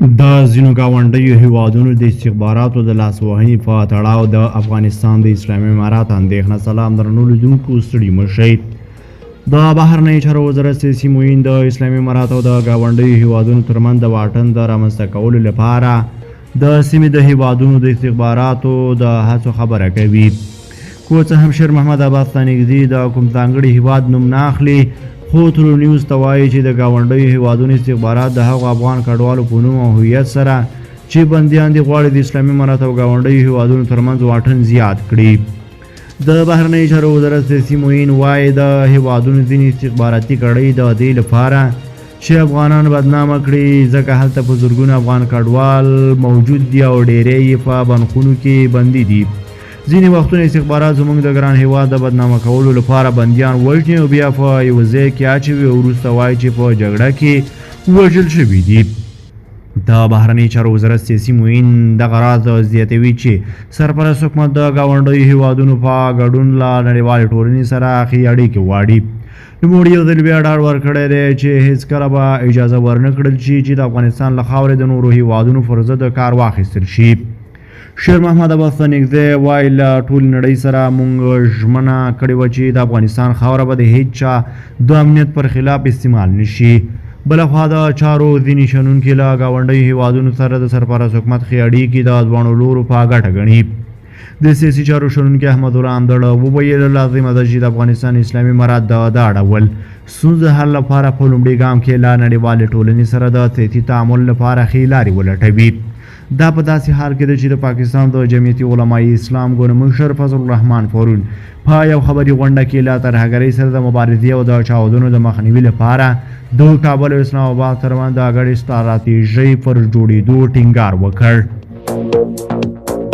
د ځینو ګاونډیو هیوادونو د استخباراتو د لاسوهنې په تړاو د افغانستان د اسلامي امارات اندېښنه. سلام درنو لیدونکو، ستړي مه شئ. د بهرنیو چارو وزارت سیاسي معین د اسلامي امارات او د ګاونډیو هیوادونو ترمنځ د واټن د رامنځته کولو لپاره د سیمې د هیوادونو د استخباراتو د هڅو خبره کوي. خو څه هم شیر محمد عباس ته نږدې د کوم ځانګړي هیواد نوم نه اخلي، خو ترو نیوز ته وایي چې د ګاونډیو هیوادونو استخبارات د هغو افغان کډوالو په نوم او هویت سره چې بندیان دي غواړي د اسلامي امارات او ګاونډیو هیوادونو ترمنځ واټن زیات کړي. د بهرنیو چارو وزارت سیاسي معین وایي د هیوادونو ځینې استخباراتي کړۍ د دې لپاره چې افغانان بدنامه کړي، ځکه هلته په زرګونه افغان کډوال موجود دي او ډیری یې په بندخونو کې بندي دي. ځینې وختونه استخبارات زموږ د ګران هیواد د بدنامه کولو لپاره بندیان وژني او بیا په یوه ځای کې اچوي او وروسته وایي چې په جګړه کې وژل شوي دي. د بهرنیو چارو وزارت سیاسي معین دغه راز زیاتوي چې سرپرست حکومت د ګاونډیو هیوادونو په ګډون له نړیوالې ټولنې سره ښې اړیکې غواړي. نوموړي یو ځل بیا ډاډ ورکړی دی چې هېڅکله به اجازه ورنه کړل شي چې د افغانستان له خاورې د نورو هیوادونو پر ضد کار واخیستل شي. شیر محمد عباس ته نږدې وایي له ټولې نړۍ سره موږ ژمنه کړې وه چې د افغانستان خاوره به د هېڅ چا د امنیت پر خلاف استعمال نه شي. بلخوا د چارو ځینې شنونکي له ګاونډیو هیوادونو سره د سرپرست حکومت ښې اړیکې د دواړو لورو په ګټه ګڼي. د سیاسي چارو شنونکي احمد الله همدړ وویل لازمه ده چې د افغانستان اسلامي امارات د ډول ستونزو حل لپاره په لومړي ګام کې له نړیوالې ټولنې سره د سیاسي تعامل لپاره ښې لارې ولټوي. دا په داسې حال کې ده چې د پاکستان د جمعیت علمای اسلام ګوند مشر فضل الرحمن پرون په یو خبري غونډه کې له ترهګرۍ سره د مبارزې او د چاودنو د مخنیوي لپاره د کابل او اسلام آباد ترمنځ د ګډې ستراتیژۍ پر جوړېدو ټینګار وکړ.